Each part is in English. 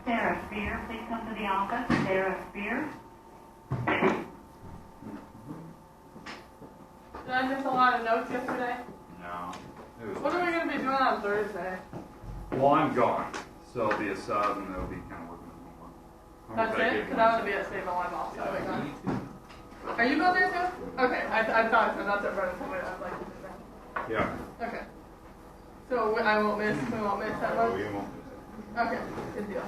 Sarah Spear, please come to the office. Sarah Spear. Did I miss a lot of notes yesterday? No. What are we going to be doing on Thursday? Well, I'm gone, so it'll be a sub, and it'll be kind of working on homework. That's it? Because I want to be at Save on Live also. Are you going there too? Okay, I thought so. That's what Brennan told me. I was like, Yeah. okay. So I won't miss. We won't miss that one. We won't miss it. Okay, good deal.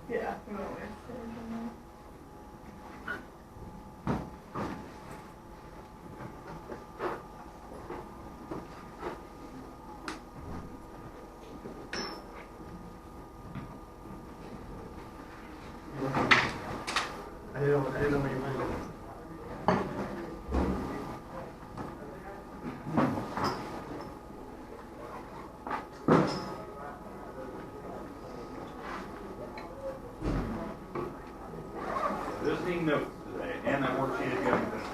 Yeah, we won't miss. I didn't know where you went. Just need notes today, and that worksheet if you haven't finished.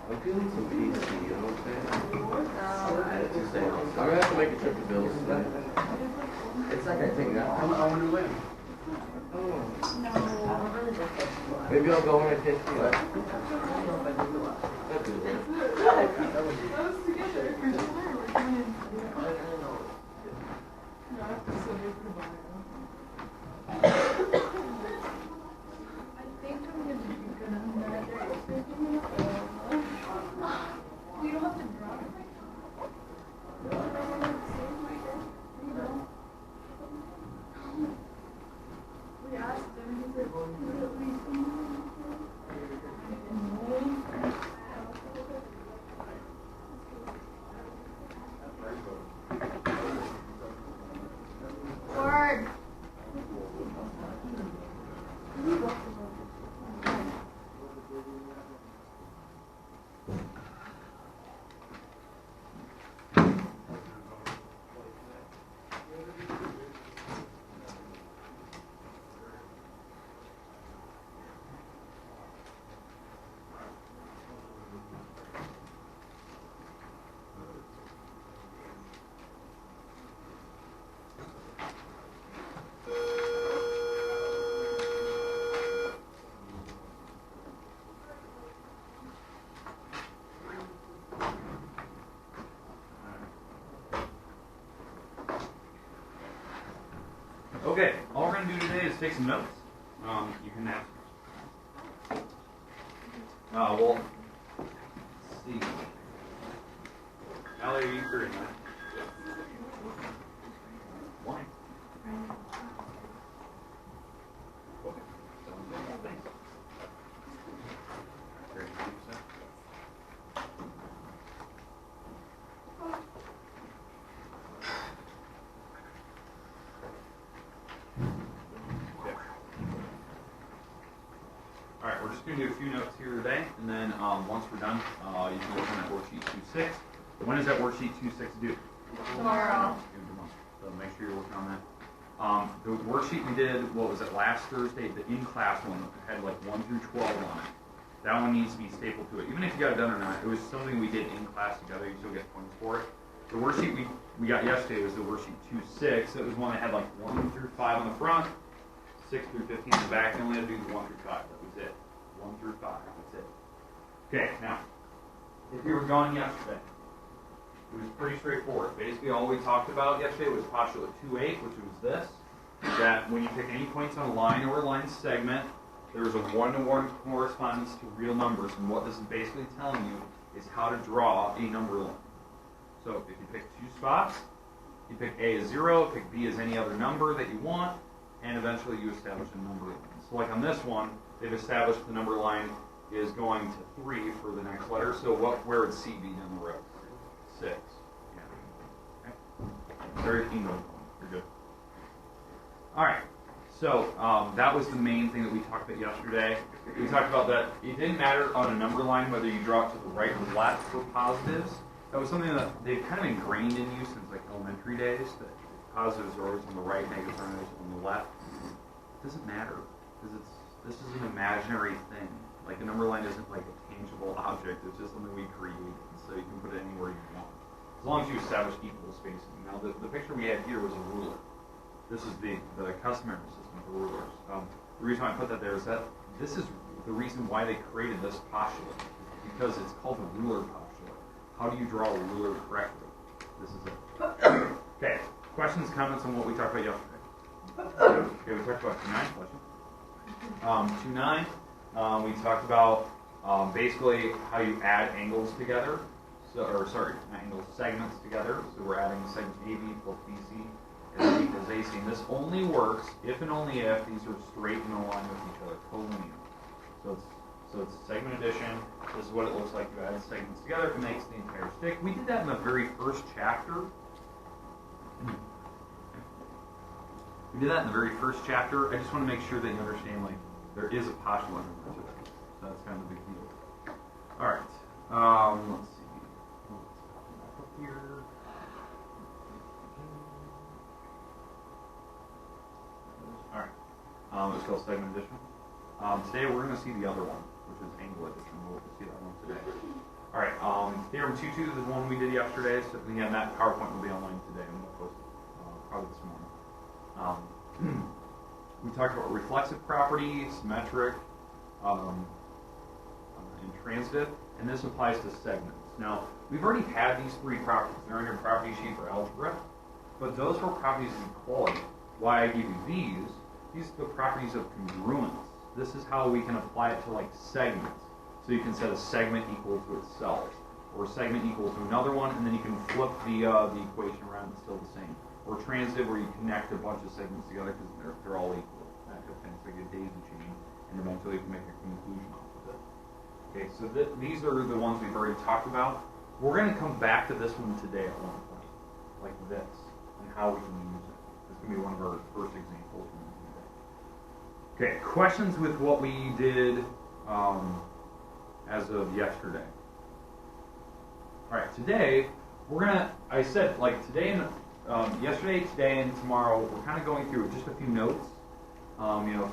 I'm feeling some PC, you know what I'm saying? I'm gonna have to make a trip to Bill's today. It's like I think that. I wonder when. No. Maybe I'll go when I can see you. That'd be good. You don't have to draw it. We asked him, he said, would it be Word. Okay, all we're going to do today is take some notes. You can ask. Well, let's see. Allie, are you hearing that? Why? Okay. Thanks. Very good, sir. Alright, we're just going to do a few notes here today, and then once we're done, you can work on that worksheet 2.6. When is that worksheet 2.6 due? Tomorrow. So make sure you're working on that. The worksheet we did, what was it, last Thursday, the in-class one that had like 1 through 12 on it. That one needs to be stapled to it. Even if you got it done or not, it was something we did in class together, you still get points for it. The worksheet we got yesterday was the worksheet 2.6. It was one that had like 1 through 5 on the front, 6 through 15 in the back. You only had to do the 1 through 5. That was it. 1 through 5. That's it. Okay, now, if you were gone yesterday, it was pretty straightforward. Basically, all we talked about yesterday was postulate 2.8, which was this, that when you pick any points on a line or a line segment, there's a one-to-one correspondence to real numbers. And what this is basically telling you is how to draw a number line. So if you pick 2 spots, you pick A as 0, pick B as any other number that you want, and eventually you establish a number line. So like on this one, they've established the number line is going to 3 for the next letter. So where would C be down the road? 6. Yeah. Okay. Very keen on. You're good. All right. So that was the main thing that we talked about yesterday. We talked about that it didn't matter on a number line whether you draw it to the right or left for positives. That was something that they've kind of ingrained in you since like elementary days, that positives are always on the right, negatives are always on the left. It doesn't matter, because this is an imaginary thing. Like a number line isn't like a tangible object, it's just something we create, so you can put it anywhere you want. As long as you establish equal spacing. Now the picture we had here was a ruler. This is the customary system for rulers. The reason why I put that there is that this is the reason why they created this postulate, because it's called the ruler postulate. How do you draw a ruler correctly? This is it. Okay, questions, comments on what we talked about yesterday? Okay, we talked about 2.9 questions. 2.9, we talked about basically how you add angles together. Not angles, segments together. So we're adding segment AB plus BC as equals AC. And this only works if and only if these are straight and aligned with each other, collinear. So it's segment addition. This is what it looks like. You add segments together, it makes the entire stick. We did that in the very first chapter. I just want to make sure that you understand, like, there is a postulate in there today. So that's kind of the big deal. All right. Let's see. Back up here. All right. It's called segment addition. Today we're going to see the other one, which is angle addition. We'll see that one today. All right. Theorem 2.2 is the one we did yesterday. So again, that PowerPoint will be online today, and we'll post it probably this morning. We talked about reflexive property, symmetric, and transitive, and this applies to segments. Now, we've already had these three properties. They're on your property sheet for algebra, but those were properties of equality. Why I give you these are the properties of congruence. This is how we can apply it to like segments. So you can set a segment equal to itself, or a segment equal to another one, and then you can flip the equation around, it's still the same. Or transitive, where you connect a bunch of segments together because they're all equal. That kind of thing. It's like a daisy chain, and eventually you can make a conclusion off of it. Okay, so these are the ones we've already talked about. We're going to come back to this one today at one point, like this, and how we can use it. This is going to be one of our first examples from today. Okay, questions with what we did as of yesterday. All right, today we're gonna. I said like today and. Yesterday, today, and tomorrow, we're kind of going through just a few notes,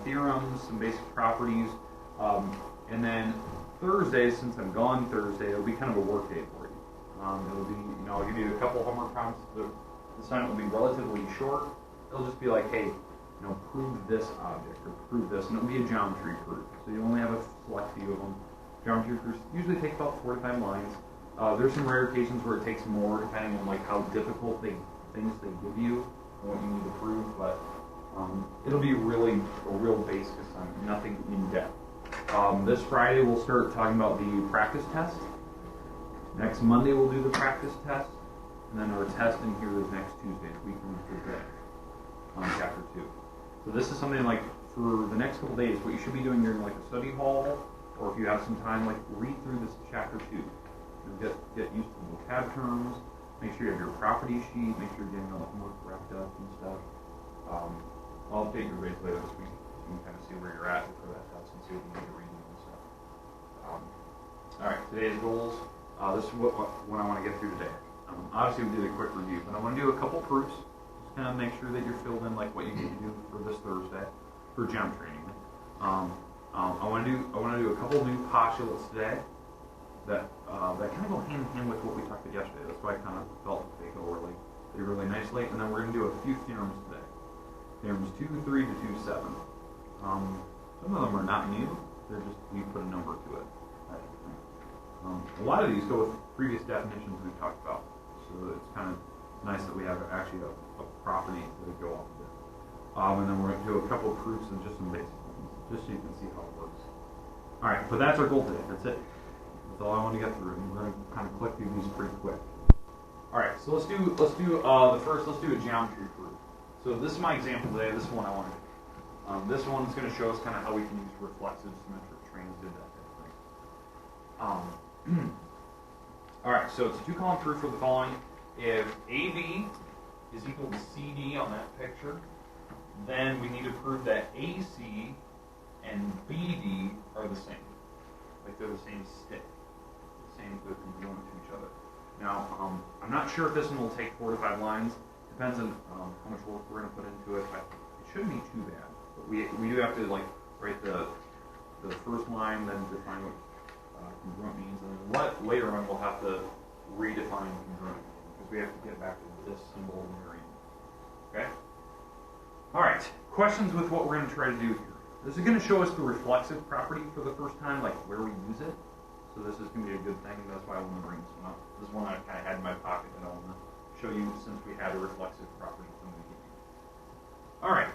theorems, some basic properties, and then Thursday, since I'm gone Thursday, it'll be kind of a work day for you. It'll be, I'll give you a couple homework problems. The assignment will be relatively short. It'll just be like, hey, prove this object or prove this, and it'll be a geometry proof. So you only have a select few of them. Geometry proofs usually take about 4 to 5 lines. There's some rare occasions where it takes more, depending on like how difficult things they give you and what you need to prove, but it'll be really a real basic assignment, nothing in depth. This Friday we'll start talking about the practice test. Next Monday we'll do the practice test, and then our test in here is next Tuesday, a week from today, on chapter 2. So this is something like for the next couple days, what you should be doing during like a study hall, or if you have some time, like read through this chapter 2. Get used to the vocab terms. Make sure you have your property sheet. Make sure you're getting all the homework wrapped up and stuff. I'll update your grades later this week. So you can kind of see where you're at for that test and see what you need to read and stuff. All right, today's goals. This is what I want to get through today. Obviously, we did a quick review, but I want to do a couple proofs. Just kind of make sure that you're filled in like what you need to do for this Thursday for geometry. I want to do a couple new postulates today. That kind of go hand in hand with what we talked about yesterday. That's why I kind of felt they go really nicely. And then we're going to do a few theorems today. Theorems 2.3 to 2.7. Some of them are not new. They're just, we put a number to it. A lot of these go with previous definitions we've talked about. So it's kind of nice that we have actually a property that would go off of it. And then we're going to do a couple of proofs and just some basic ones, just so you can see how it works. All right, but that's our goal today. That's it. That's all I want to get through, and we're going to kind of click through these pretty quick. All right, so let's do a geometry proof. So this is my example today. This is one I want to do. This one's going to show us kind of how we can use reflexive, symmetric, transitive, that type of thing. All right, so it's a 2-column proof for the following: if AB is equal to CD on that picture, then we need to prove that AC and BD are the same, like they're the same stick. They're congruent to each other. Now, I'm not sure if this one will take 4 to 5 lines. Depends on how much work we're going to put into it. It shouldn't be too bad. But we do have to like write the the first line, then define what congruent means, and then later on we'll have to redefine congruent because we have to get back to this symbol in the variant. Okay? Alright, questions with what we're going to try to do here. This is going to show us the reflexive property for the first time, like where we use it. So this is going to be a good thing. That's why I want to bring this one up. This one I kind of had in my pocket that I want to show you since we had a reflexive property from the beginning. Alright,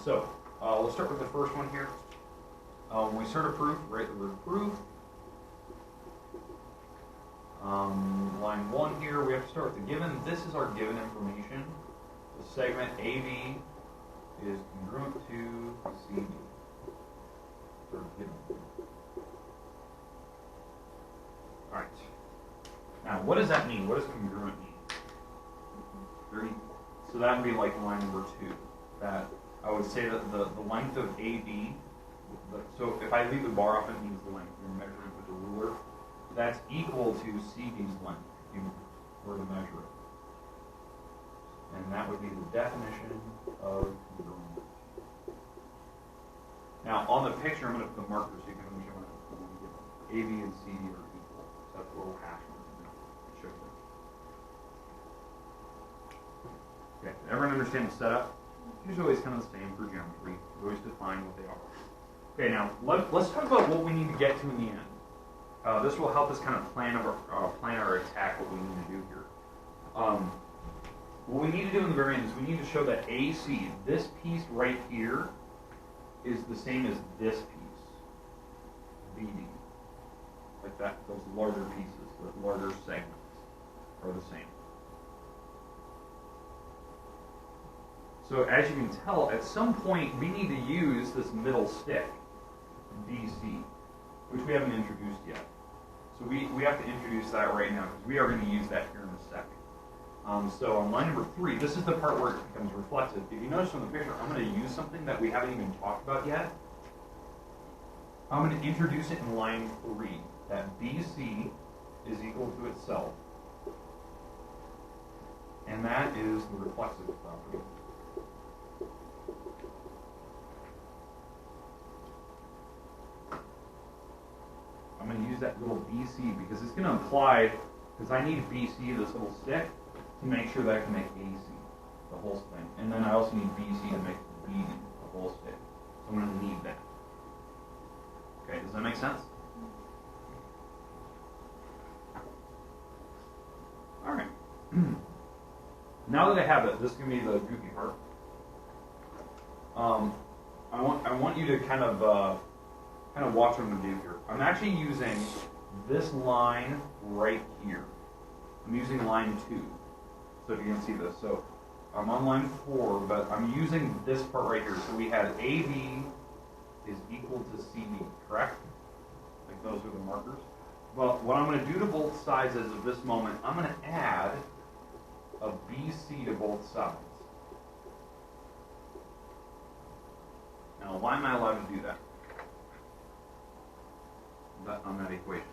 so let's start with the first one here. When we start a proof, write the word proof. Line 1 here, we have to start with the given. This is our given information. The segment AB is congruent to CD. Or given. Alright. Now, what does that mean? What does congruent mean? So that would be like line number 2. That I would say that the length of AB, so if I leave the bar off, it means the length. You're measuring with a ruler. That's equal to CD's length if you were to measure it. And that would be the definition of congruent. Now, on the picture, I'm going to put the markers so you can understand what I'm doing. AB and CD are equal. So that's a little hash mark. Show you. Okay, everyone understand the setup? Usually it's kind of the same for geometry. We always define what they are. Okay, now let's talk about what we need to get to in the end. This will help us kind of plan our attack, what we need to do here. What we need to do in the very end is we need to show that AC, this piece right here, is the same as this piece, BD. Like that, those larger pieces, the larger segments are the same. So as you can tell, at some point we need to use this middle stick, BC, which we haven't introduced yet. So we have to introduce that right now because we are going to use that here in a second. So on line number 3, this is the part where it becomes reflexive. If you notice from the picture, I'm going to use something that we haven't even talked about yet. I'm going to introduce it in line 3, that BC is equal to itself. And that is the reflexive property. I'm going to use that little BC because it's going to imply, because I need BC, this little stick, to make sure that I can make AC, the whole thing. And then I also need BC to make BD, the whole stick. So I'm going to need that. Okay, does that make sense? All right. Now that I have it, this is going to be the goofy part. I want you to kind of watch what I'm going to do here. I'm actually using this line right here. I'm using line 2. So if you can see this. So I'm on line 4, but I'm using this part right here. So we had AB is equal to CD, correct? Like those are the markers. Well, what I'm going to do to both sides as of this moment, I'm going to add a BC to both sides. Now, why am I allowed to do that? On that equation.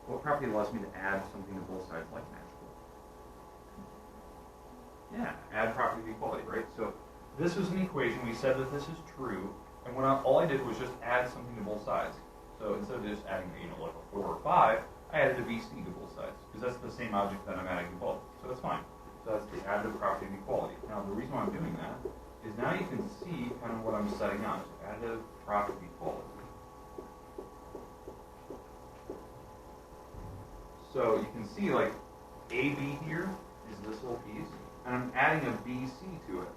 What property allows me to add something to both sides like magical? Yeah, add property of equality, right? So this was an equation. We said that this is true, and all I did was just add something to both sides. So instead of just adding, like a 4 or 5, I added a BC to both sides because that's the same object that I'm adding to both. So that's fine. So that's the additive property of equality. Now the reason why I'm doing that is now you can see kind of what I'm setting up. So additive property of equality. So you can see like AB here is this little piece, and I'm adding a BC to it.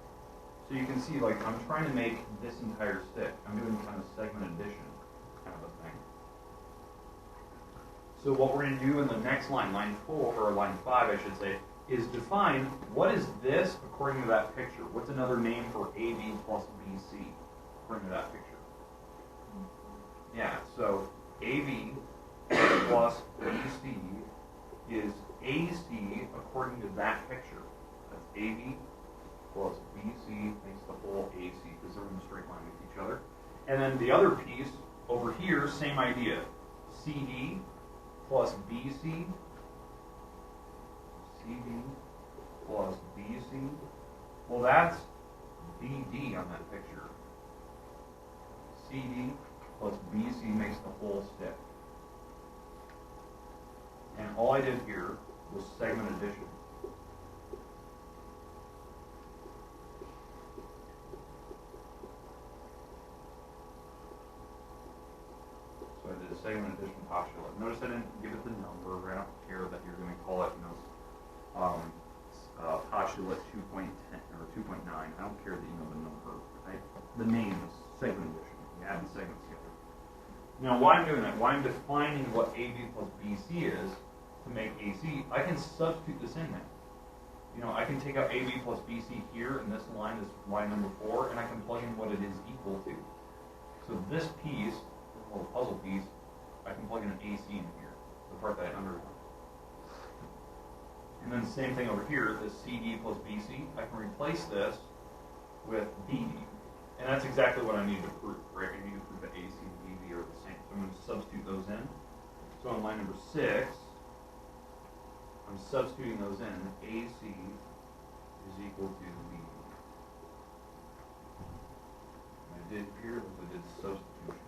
So you can see like I'm trying to make this entire stick. I'm doing kind of segment addition kind of a thing. So what we're going to do in the next line, line 4, or line 5 I should say, is define what is this according to that picture. What's another name for AB plus BC according to that picture? Yeah, so AB plus BC is AC according to that picture. That's AB plus BC makes the whole AC because they're in a straight line with each other. And then the other piece over here, same idea. CD plus BC, CD plus BC. Well, that's BD on that picture. CD plus BC makes the whole stick. And all I did here was segment addition. So I did a segment addition postulate. Notice I didn't give it the number. I don't care that you're going to call it, postulate 2.10 or 2.9. I don't care that you know the number. The name is segment addition. You add the segments together. Now, why I'm doing that, why I'm defining what AB plus BC is to make AC, I can substitute this in there. I can take out AB plus BC here, and this line is line number 4, and I can plug in what it is equal to. So this piece, this little puzzle piece, I can plug in an AC in here, the part that I underlined. And then same thing over here, this CD plus BC, I can replace this with BD. And that's exactly what I need to prove, right? I need to prove that AC and BD are the same. So I'm going to substitute those in. So on line number 6, I'm substituting those in. AC is equal to BD. What I did here was I did substitution.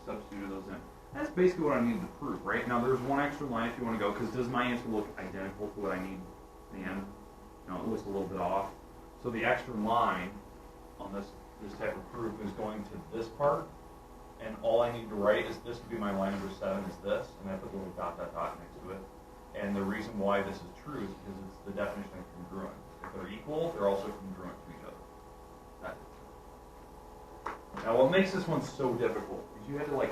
Substituted those in. That's basically what I needed to prove, right? Now there's one extra line if you want to go, because does my answer look identical to what I need at the end? No, it looks a little bit off. So the extra line on this type of proof is going to this part, and all I need to write is this to be my line number 7 is this, and I put the little dot next to it. And the reason why this is true is because it's the definition of congruent. If they're equal, they're also congruent to each other. Now what makes this one so difficult is you had to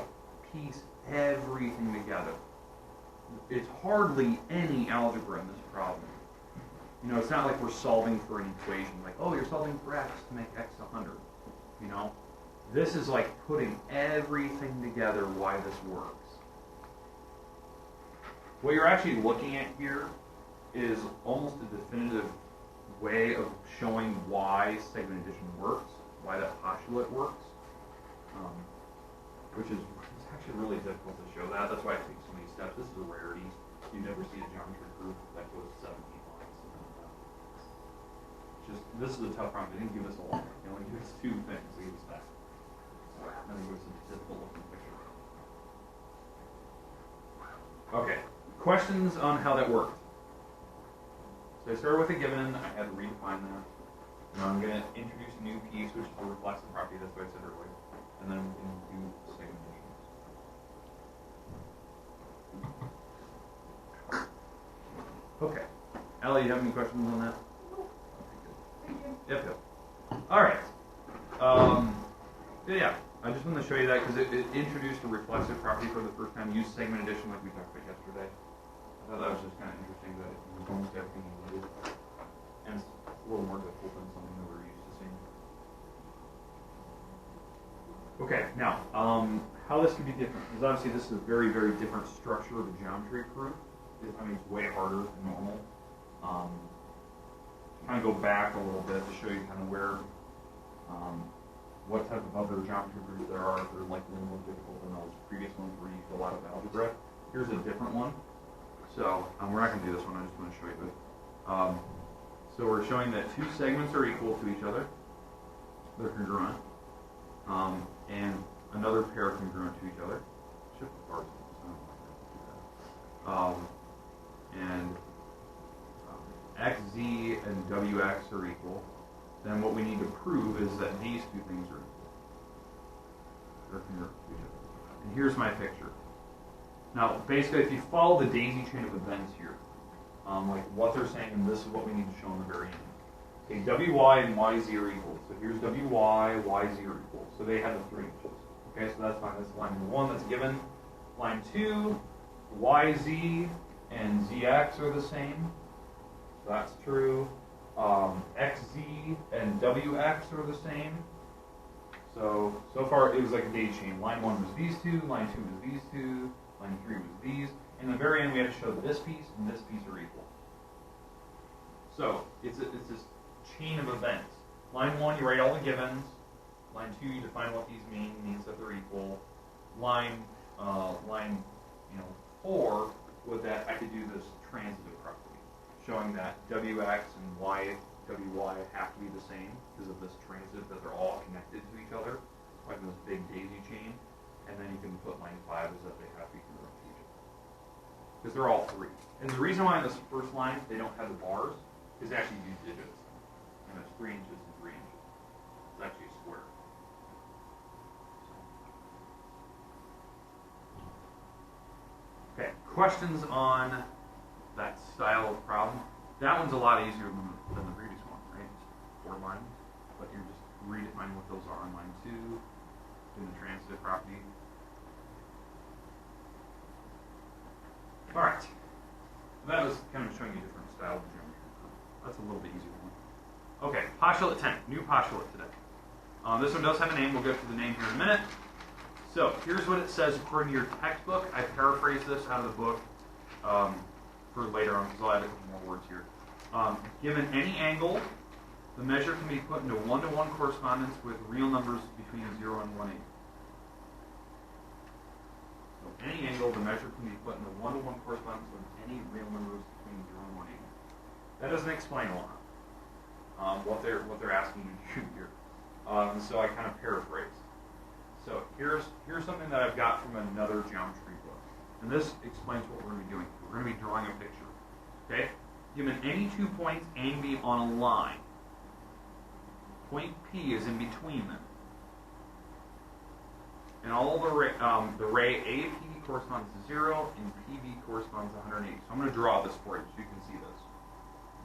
piece everything together. It's hardly any algebra in this problem. It's not like we're solving for an equation, like, oh, you're solving for x to make x 100. This is like putting everything together why this works. What you're actually looking at here is almost a definitive way of showing why segment addition works, why that postulate works, which is actually really difficult to show that. That's why it takes so many steps. This is a rarity. You never see a geometry group that goes 17 lines. This is a tough problem. They didn't give us a lot. They only give us 2 things. They gave us that. And they give us a difficult looking picture. Okay. Questions on how that worked? So I started with a given. I had to redefine that. Now I'm going to introduce a new piece, which is the reflexive property. That's what I said earlier. And then we can do segmentation. Okay. Ellie, you have any questions on that? Thank you. Yep. All right. Yeah. I just wanted to show you that because it introduced a reflexive property for the first time. Used segment addition like we talked about yesterday. I thought that was just kind of interesting that it was almost everything you needed. And it's a little more difficult than something that we're used to seeing. Okay, now, how this could be different, because obviously this is a very, very different structure of a geometry proof. It's way harder than normal. Kind of go back a little bit to show you kind of where, what type of other geometry proofs there are. If they're a little more difficult than those previous ones where you use a lot of algebra. Here's a different one. So, we're not going to do this one, I just want to show you this. So we're showing that 2 segments are equal to each other. They're congruent. And another pair congruent to each other. Shift the parts. And xz and wx are equal. Then what we need to prove is that these 2 things are equal. They're congruent to each other. And here's my picture. Now, basically, if you follow the daisy chain of events here, like what they're saying, and this is what we need to show in the very end. Okay, wy and yz are equal. So here's wy, yz are equal. So they have the 3 inches. Okay, so that's fine. That's line number 1 that's given. Line 2, yz and zx are the same. So that's true. Xz and wx are the same. So far it was like a daisy chain. Line 1 was these 2, line 2 was these 2, line 3 was these. In the very end, we have to show that this piece and this piece are equal. So it's this chain of events. Line 1, you write all the givens. Line 2, you define what these mean. Means that they're equal. Line 4, was that I could do this transitive property, showing that Wx and Wy have to be the same because of this transitive, that they're all connected to each other, like this big daisy chain. And then you can put line 5 is that they have to be congruent to each other. Because they're all 3. And the reason why in this first line they don't have the bars is they actually use digits. And it's 3 inches and 3 inches. It's actually a square. Okay, questions on that style of problem? That one's a lot easier than the previous one, right? It's 4 lines, but you're just redefining what those are on line 2, doing the transitive property. All right, that was kind of showing you different styles of geometry. That's a little bit easier one. Okay, postulate 10, new postulate today. This one does have a name. We'll get to the name here in a minute. So here's what it says according to your textbook. I paraphrased this out of the book for later on because I'll add a couple more words here. Given any angle, the measure can be put into one-to-one correspondence with real numbers between 0 and 1/8. So any angle, the measure can be put into one-to-one correspondence with any real numbers between 0 and 1/8. That doesn't explain a lot. What they're asking you to do here. So I kind of paraphrase. So here's something that I've got from another geometry book, and this explains what we're going to be doing. We're going to be drawing a picture. Okay, given any 2 points A and B on a line, point P is in between them, and all the ray APB corresponds to 0 and PB corresponds to 180. So I'm going to draw this for you so you can see this.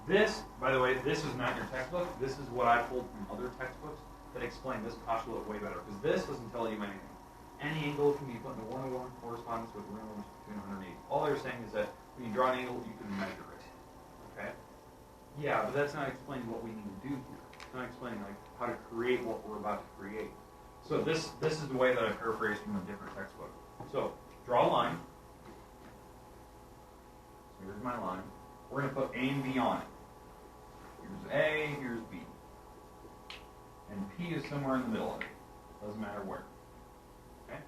This, by the way, this is not your textbook. This is what I pulled from other textbooks that explain this postulate way better, because this doesn't tell you anything. Any angle can be put into one-to-one correspondence with real numbers between 180. All they're saying is that when you draw an angle, you can measure it. Okay? Yeah, but that's not explaining what we need to do here. It's not explaining like how to create what we're about to create. So this is the way that I paraphrased from a different textbook. So draw a line. So here's my line. We're going to put A and B on it. Here's A, here's B. And P is somewhere in the middle of it. Doesn't matter where. Okay?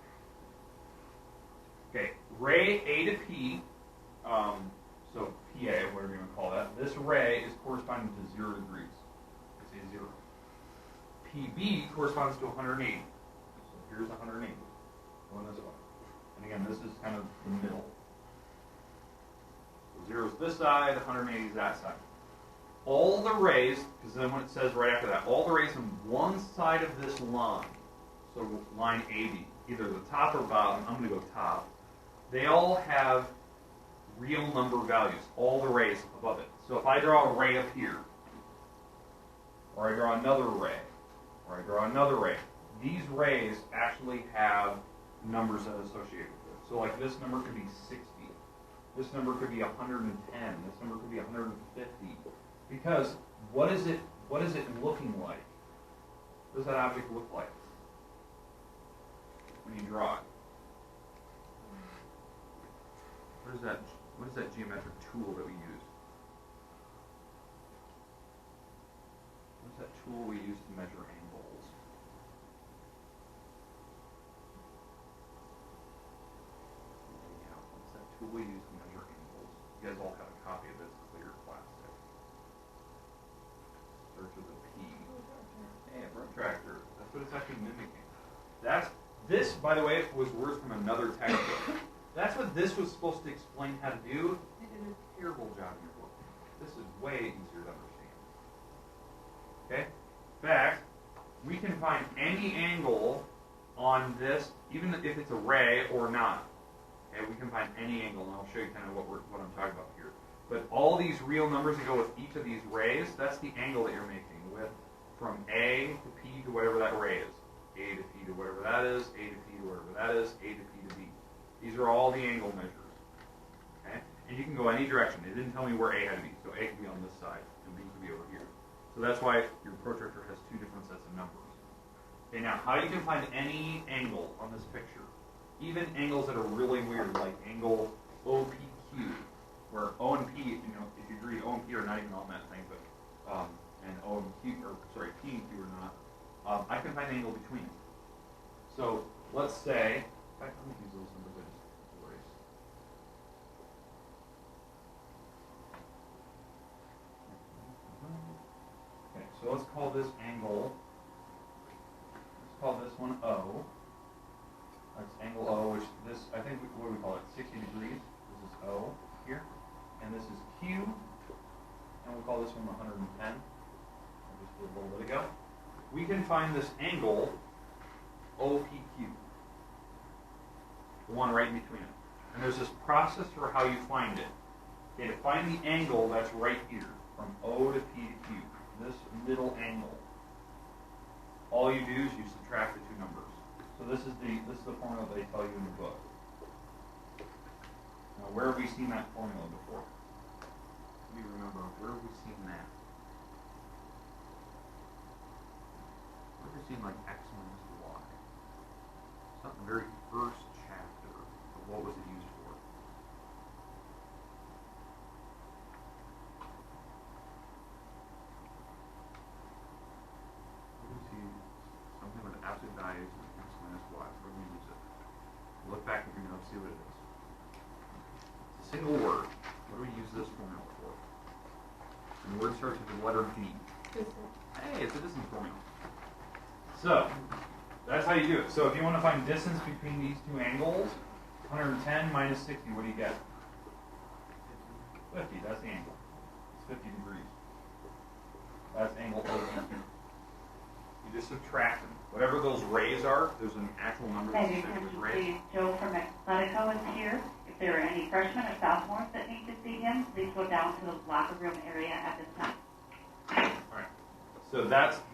Okay, ray A to P, so PA, whatever you want to call that, this ray is corresponding to 0 degrees. Let's say 0. PB corresponds to 180. So here's 180. Going this way. And again, this is kind of the middle. So 0 is this side, 180 is that side. All the rays, because then when it says right after that, all the rays on one side of this line, so line AB, either the top or bottom, I'm going to go top, they all have real number values, all the rays above it. So if I draw a ray up here, or I draw another ray, or I draw another ray, these rays actually have numbers that are associated with it. So like this number could be 60, this number could be 110, this number could be 150. Because what is it looking like? What does that object look like when you draw it? What is that geometric tool that we use? What's that tool we use to measure angles? Yeah, what's that tool we use to measure angles? You guys all have a copy of this clear plastic. Starts with a P. Hey, a protractor. That's what it's actually mimicking. This, by the way, was words from another textbook. That's what this was supposed to explain how to do. They did a terrible job in your book. This is way easier to understand. Okay? In fact, we can find any angle on this, even if it's a ray or not. Okay, we can find any angle, and I'll show you kind of what I'm talking about here. But all these real numbers that go with each of these rays, that's the angle that you're making with from A to P to whatever that ray is. A to P to whatever that is, A to P to whatever that is, A to P to B. These are all the angle measures. Okay? And you can go any direction. It didn't tell me where A had to be. So A could be on this side, and B could be over here. So that's why your protractor has 2 different sets of numbers. Okay, now, how you can find any angle on this picture, even angles that are really weird, like angle OPQ, where O and P, if you agree, O and P are not even on that thing, but and O and Q, P and Q are not. I can find an angle between them. So let's say, in fact, I'm going to use those numbers I just erased. So let's call this angle, let's call this one O. That's angle O, which this, I think, what do we call it, 60 degrees. This is O here. And this is Q, and we'll call this one 110. I just did a little bit ago. We can find this angle, OPQ, the one right in between it. And there's this process for how you find it. Okay, to find the angle that's right here, from O to P to Q, this middle angle, all you do is you subtract the two numbers. So this is the formula they tell you in the book. Now, where have we seen that formula before? Let me remember, where have we seen that? Where have we seen like X minus Y? It's not the very first chapter, but what was it used for? Where do we see something with absolute values of X minus Y? Where do we use it? Look back if you know, see what it is. It's a single word. What do we use this formula for? And the word starts with the letter D. Hey, it's a distance formula. So, that's how you do it. So if you want to find distance between these two angles, 110 minus 60, what do you get? 50, that's the angle. It's 50 degrees. That's angle OPQ. You just subtract them. Whatever those rays are, there's an actual number that's Maybe associated with attention rays. please. Joe from Atletico is here. If there are any freshmen or sophomores that need to see him, please go down to the locker room area at this time. Alright. So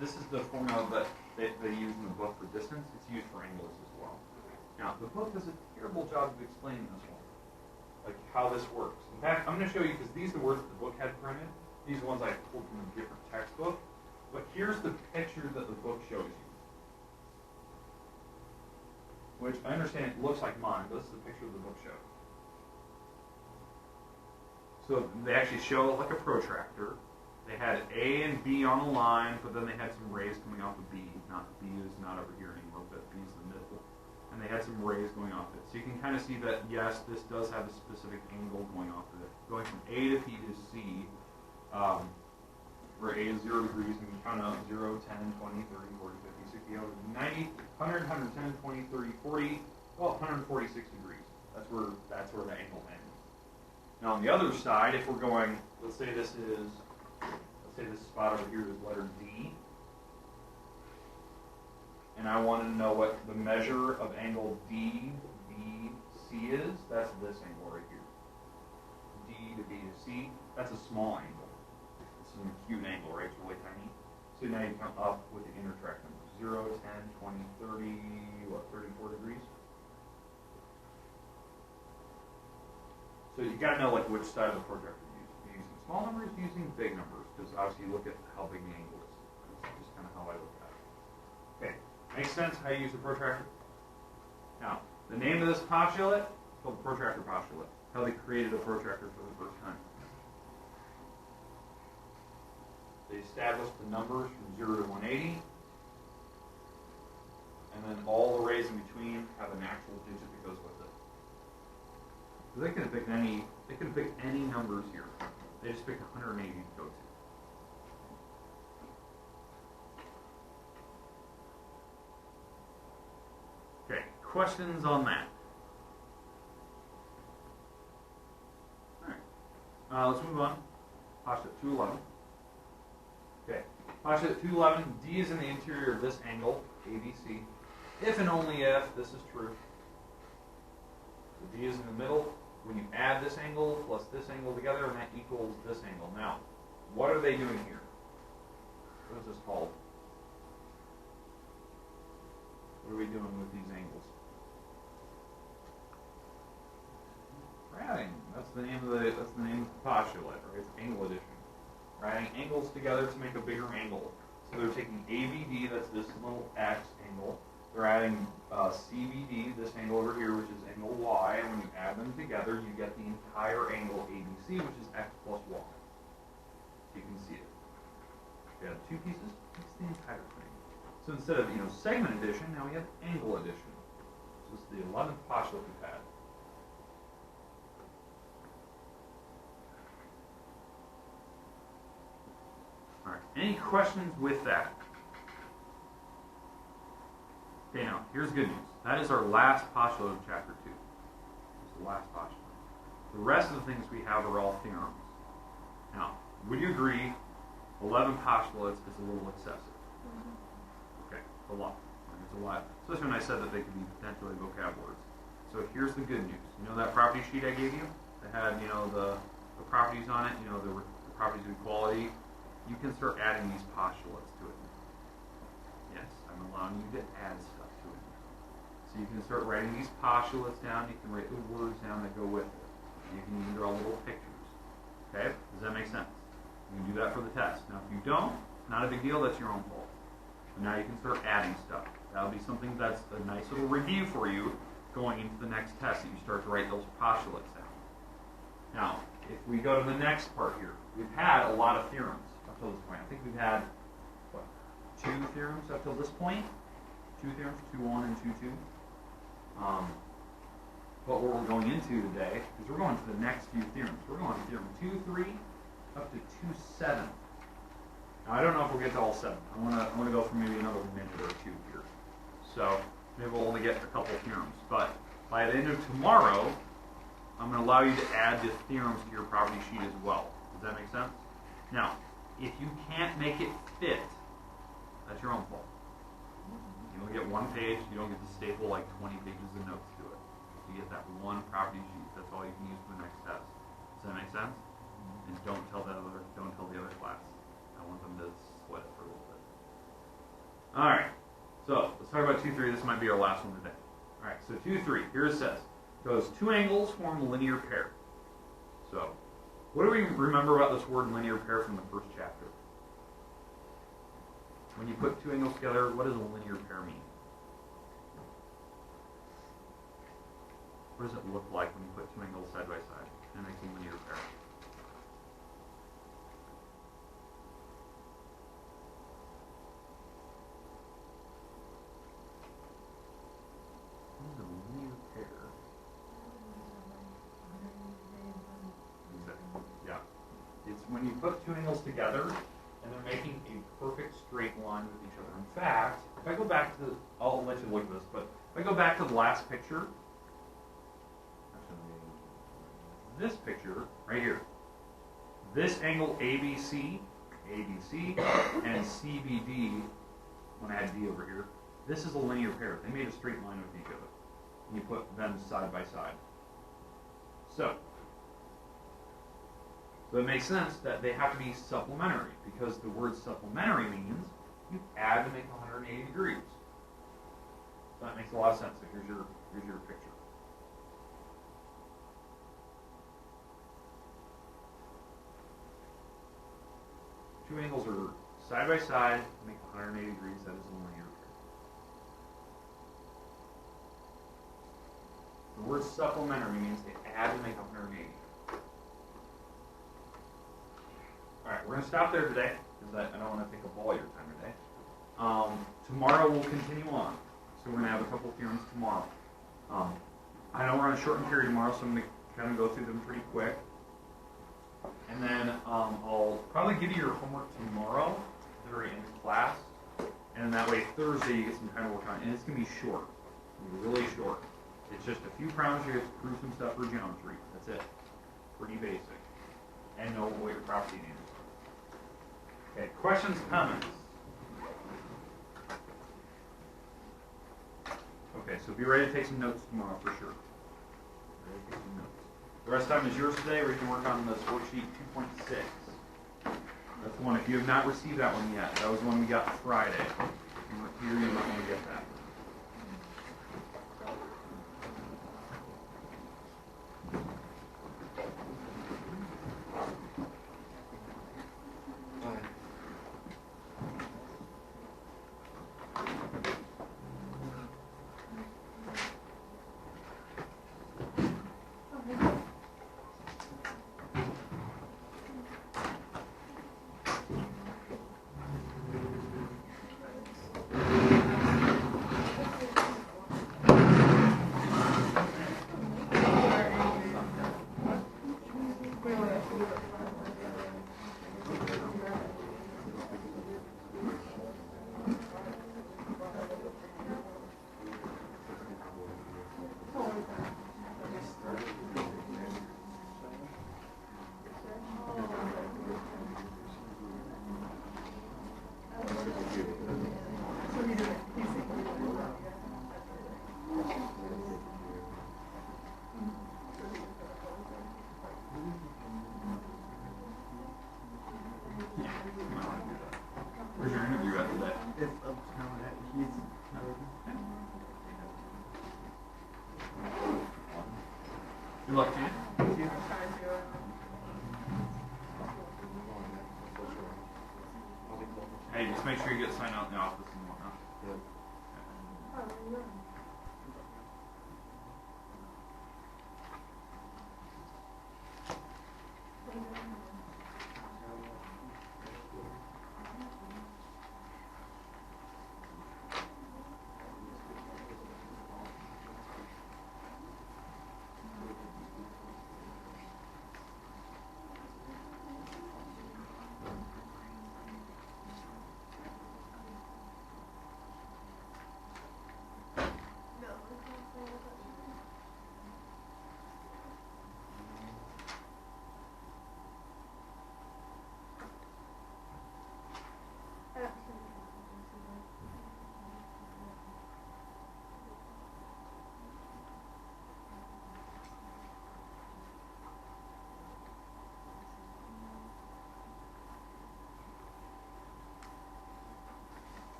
this is the formula that they use in the book for distance. It's used for angles as well. Now, the book does a terrible job of explaining this one. Like how this works. In fact, I'm going to show you, because these are the words that the book had printed. These are the ones I pulled from a different textbook. But here's the picture that the book shows you. Which I understand it looks like mine, but this is the picture the book showed. So they actually show it like a protractor. They had A and B on the line, but then they had some rays coming off of B. Not B is not over here anymore, but B is the middle. And they had some rays going off it. So you can kind of see that, yes, this does have a specific angle going off of it. Going from A to P to C, where A is 0 degrees, and you count out 0, 10, 20, 30, 40, 50, 60, 90, 100, 110, 20, 30, 40, well, 146 degrees. That's where the angle ends. Now on the other side, if we're going, let's say this spot over here is letter D, and I want to know what the measure of angle DBC is, that's this angle right here. D to B to C, that's a small angle. This is an acute angle, right? It's really tiny. So now you come up with the intertract numbers. 0, 10, 20, 30, what, 34 degrees? So you got to know like which side of the protractor you're using. You're using small numbers, using big numbers, because obviously you look at how big the angle is. That's just kind of how I look at it. Okay, makes sense how you use the protractor? Now, the name of this postulate is called the protractor postulate. How they created a protractor for the first time. They established the numbers from 0 to 180, and then all the rays in between have an actual digit that goes with it. So they could have picked any numbers here. They just picked 180 to go to. Okay, questions on that? All right, let's move on. Postulate 211. Okay, postulate 211, D is in the interior of this angle, ABC. If and only if this is true. So D is in the middle. When you add this angle plus this angle together, and that equals this angle. Now, what are they doing here? What is this called? What are we doing with these angles? We're adding. That's the name of the postulate, right? It's angle addition. We're adding angles together to make a bigger angle. So they're taking ABD, that's this little X angle. They're adding CBD, this angle over here, which is angle Y, and when you add them together, you get the entire angle ABC, which is X plus Y. So you can see it. You have two pieces, it's the entire thing. So instead of segment addition, now we have angle addition. So this is the 11th postulate we've had. All right. Any questions with that? Okay, now, here's good news. That is our last postulate of chapter 2. It's the last postulate. The rest of the things we have are all theorems. Now, would you agree 11 postulates is a little excessive? Okay, it's a lot. It's a lot. Especially when I said that they could be potentially vocab words. So here's the good news. You know that property sheet I gave you? That had, the properties on it, the properties of equality? You can start adding these postulates to it. Yes, I'm allowing you to add stuff to it. So you can start writing these postulates down. You can write the words down that go with it. You can even draw little pictures. Okay? Does that make sense? You can do that for the test. Now, if you don't, not a big deal. That's your own fault. So now you can start adding stuff. That'll be something that's a nice little review for you going into the next test that you start to write those postulates down. Now, if we go to the next part here, we've had a lot of theorems up till this point. I think we've had, 2 theorems up till this point? 2 theorems, 2-1 and 2-2. But what we're going into today is we're going to the next few theorems. We're going to theorem 2-3 up to 2-7. Now, I don't know if we'll get to all 7. I want to go for maybe another minute or 2 here. So maybe we'll only get a couple theorems. But by the end of tomorrow, I'm going to allow you to add the theorems to your property sheet as well. Does that make sense? Now, if you can't make it fit, that's your own fault. You don't get 1 page. You don't get to staple like 20 pages of notes to it. You get that 1 property sheet. That's all you can use for the next test. Does that make sense? And don't tell the other class. I want them to sweat it for a little bit. All right. So let's talk about 2-3. This might be our last one today. All right. So 2-3. Here it says, goes 2 angles form a linear pair. So what do we remember about this word linear pair from the first chapter? When you put 2 angles together, what does a linear pair mean? What does it look like when you put 2 angles side by side and make a linear pair? What is a linear pair? Exactly. Yeah. It's when you put 2 angles together and they're making a perfect straight line with each other. In fact, if I go back to I'll let you look at this, but if I go back to the last picture, this picture right here, this angle ABC, and CBD, when I had D over here, this is a linear pair. They made a straight line with each other. And you put them side by side. So it makes sense that they have to be supplementary, because the word supplementary means you add to make 180 degrees. So that makes a lot of sense. So here's your picture. 2 angles are side by side, make 180 degrees. That is a linear pair. The word supplementary means they add to make 180. All right, we're going to stop there today because I don't want to take up all your time today. Tomorrow we'll continue on. So we're going to have a couple theorems tomorrow. I know we're on a shortened period tomorrow, so I'm going to kind of go through them pretty quick. And then I'll probably give you your homework tomorrow at the very end of class. And that way Thursday you get some time to work on it. And it's going to be short. It's going to be really short. It's just a few problems. You have to prove some stuff for geometry. That's it. Pretty basic. And know what your property name is. Okay, questions, comments? Okay, so be ready to take some notes tomorrow for sure. Ready to take some notes. The rest of the time is yours today. We're going to work on this worksheet 2.6. That's the one. If you have not received that one yet, that was the one we got Friday. If you weren't here, you might want to get that. Good luck to you. I'm trying to. Hey, just make sure you get signed out in the office and whatnot.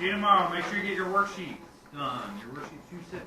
See you tomorrow. Make sure you get your worksheet done. Your worksheet 2-6.